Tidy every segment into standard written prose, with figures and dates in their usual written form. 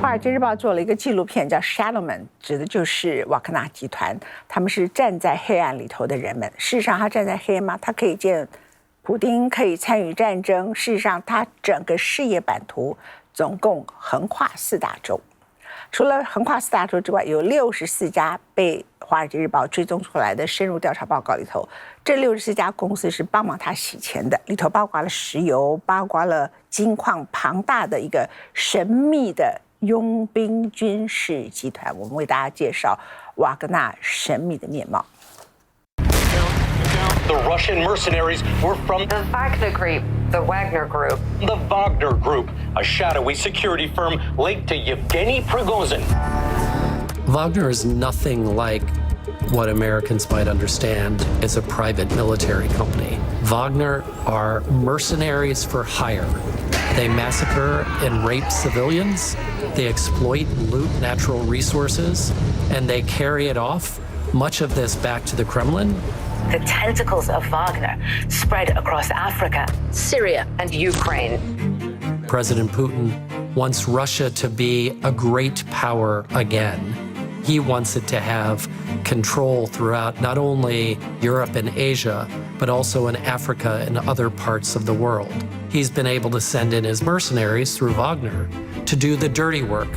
华尔街日报做了一个纪录片，叫《Shadow Man》，指的就是瓦格纳集团，他们是站在黑暗里头的人们。事实上，他站在黑暗吗？他可以见普丁，可以参与战争。事实上，他整个事业版图总共横跨4大洲。除了横跨4大洲之外，有64家被华尔街日报追踪出来的深入调查报告里头，这64家公司是帮忙他洗钱的，里头包括了石油，包括了金矿，庞大的一个神秘的佣兵军事集团。我们为大家介绍瓦格纳神秘的面貌。The Russian mercenaries were from the Wagner Group. The Wagner Group. The Wagner Group, a shadowy security firm linked to Yevgeny Prigozhin. Wagner is nothing like what Americans might understand as a private military company. Wagner are mercenaries for hire. They massacre and rape civilians. They exploit and loot natural resources, and they carry it off, much of this back to the Kremlin. The tentacles of Wagner spread across Africa, Syria, and Ukraine. President Putin wants Russia to be a great power again. He wants it to have control throughout not only Europe and Asia, but also in Africa and other parts of the world. He's been able to send in his mercenaries through Wagner to do the dirty work.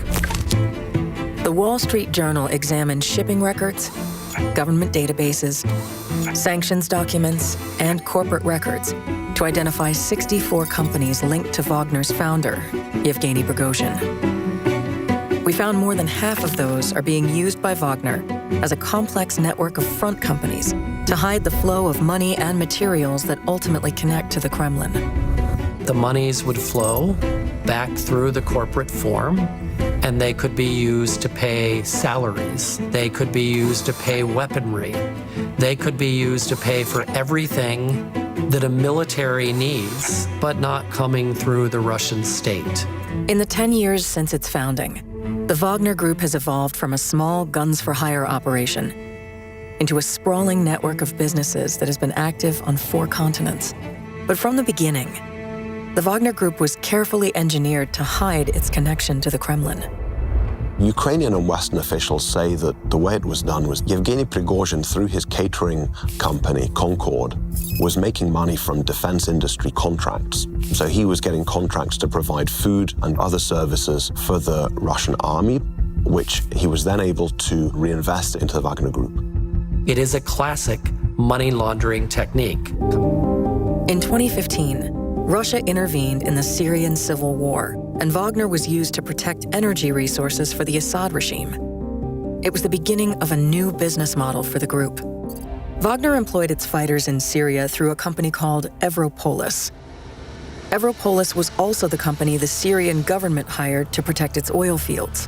The Wall Street Journal examined shipping records, government databases, sanctions documents, and corporate records to identify 64 companies linked to Wagner's founder, Yevgeny Prigozhin. We found more than half of those are being used by Wagner as a complex network of front companies to hide the flow of money and materials that ultimately connect to the Kremlin. The monies would flow back through the corporate form, and they could be used to pay salaries. They could be used to pay weaponry. They could be used to pay for everything that a military needs, but not coming through the Russian state. In the 10 years since its founding, the Wagner Group has evolved from a small guns-for-hire operation into a sprawling network of businesses that has been active on 4 continents. But from the beginning, the Wagner Group was carefully engineered to hide its connection to the Kremlin. Ukrainian and Western officials say that the way it was done was Yevgeny Prigozhin, through his catering company, Concord, was making money from defense industry contracts. So he was getting contracts to provide food and other services for the Russian army, which he was then able to reinvest into the Wagner Group. It is a classic money laundering technique. In 2015, Russia intervened in the Syrian civil war, and Wagner was used to protect energy resources for the Assad regime. It was the beginning of a new business model for the group. Wagner employed its fighters in Syria through a company called Evropolis. Evropolis was also the company the Syrian government hired to protect its oil fields.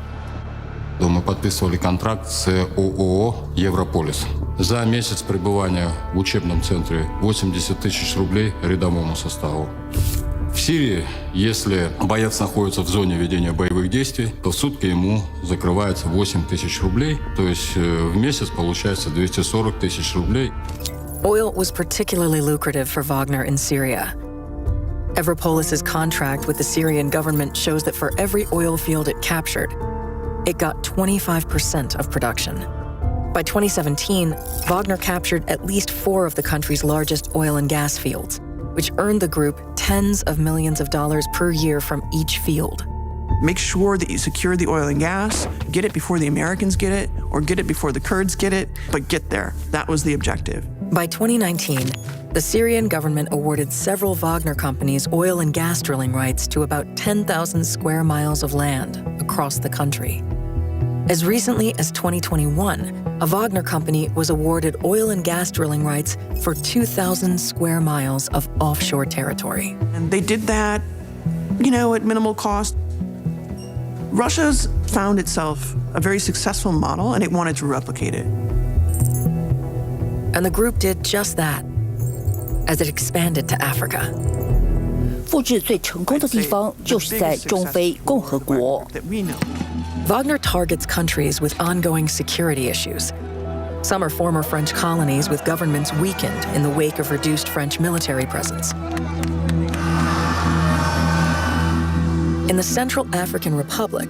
Мы подписывали контракт с ООО «Европолис». За месяц пребывания в учебном центре 80 тысяч рублей рядовому составу. В Сирии, если боец находится в зоне ведения боевых действий, то в сутки ему закрывается 8 тысяч рублей, то есть в месяц получается 240 тысяч рублей. Oil was particularly lucrative for Wagner in Syria. Evropolis's contract with the Syrian government shows that for every oil field it captured, it got 25% of production. By 2017, Wagner captured at least 4 of the country's largest oil and gas fields, which earned the group tens of millions of dollars per year from each field. Make sure that you secure the oil and gas, get it before the Americans get it, or get it before the Kurds get it, but get there. That was the objective. By 2019, the Syrian government awarded several Wagner companies oil and gas drilling rights to about 10,000 square miles of land across the country. As recently as 2021, a Wagner company was awarded oil and gas drilling rights for 2,000 square miles of offshore territory. And they did that, at minimal cost. Russia's found itself a very successful model, and it wanted to replicate it. And the group did just that as it expanded to Africa. 复制最成功的地方就是在中非共和国。 Wagner targets countries with ongoing security issues. Some are former French colonies with governments weakened in the wake of reduced French military presence. In the Central African Republic,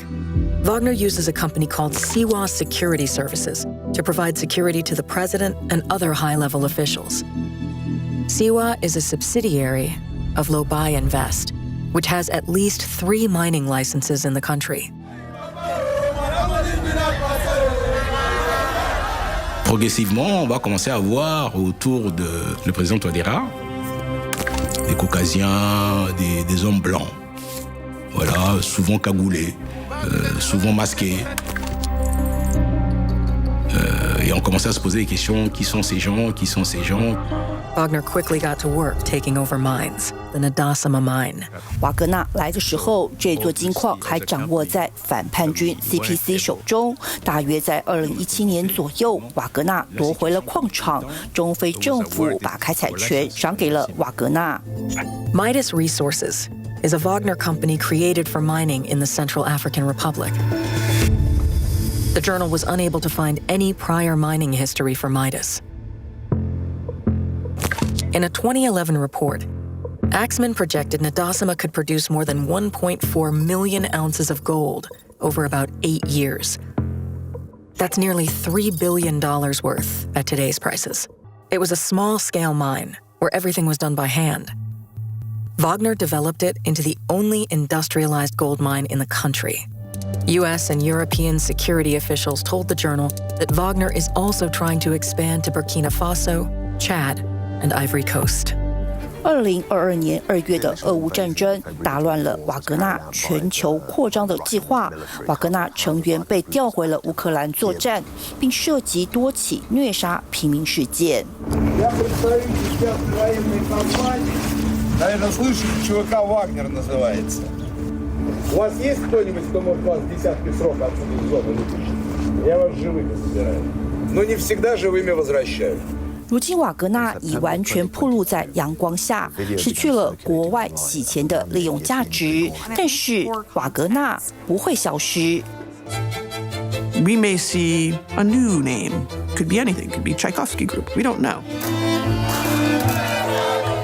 Wagner uses a company called Siwa Security Services to provide security to the president and other high-level officials. Siwa is a subsidiary of Lobai Invest, which has at least 3 mining licenses in the country. Progressivement, on va commencer à voir autour de le président Touadéra des Caucasiens, des hommes blancs, voilà, souvent cagoulés, souvent masqués. Et on commençait à se poser des questions, qui sont ces gens, qui sont ces gens? Wagner quickly got to work taking over mines, the Nadasama mine. 瓦格纳来的时候，这座金矿还掌握在反叛军 CPC 手中。大约在2017年左右，瓦格纳夺回了矿场，中非政府把开采权赏给了瓦格纳。Midas Resources is a Wagner company created for mining in the Central African Republic. The journal was unable to find any prior mining history for Midas. In a 2011 report, Axman projected Nadasama could produce more than 1.4 million ounces of gold over about 8 years. That's nearly $3 billion worth at today's prices. It was a small-scale mine where everything was done by hand. Wagner developed it into the only industrialized gold mine in the country. US and European security officials told the journal that Wagner is also trying to expand to Burkina Faso, Chad, and Ivory Coast. 2022年2月的俄乌战争打乱了瓦格纳全球扩张的计划，瓦格纳成员被调回了乌克兰作战，并涉及多起虐杀平民事件。Наверное, слышите, ЧВК «Вагнер» называется. У вас есть кто-нибудь, кто может вас десятки срока отсюда из зоны вытащить? Я вас живыми забираю. Но не всегда живыми возвращаю. 如今瓦格纳已完全暴露在阳光下，失去了国外洗钱的利用价值。但是瓦格纳不会消失。We may see a new name. Could be anything. Could be Tchaikovsky Group. We don't know.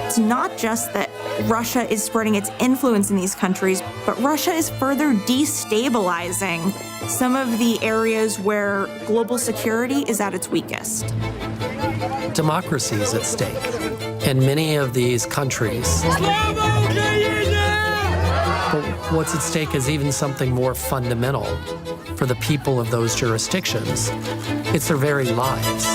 It's not just that Russia is spreading its influence in these countries, but Russia is further destabilizing some of the areas where global security is at its weakest. Democracy is at stake in many of these countries. But what's at stake is even something more fundamental for the people of those jurisdictions. It's their very lives.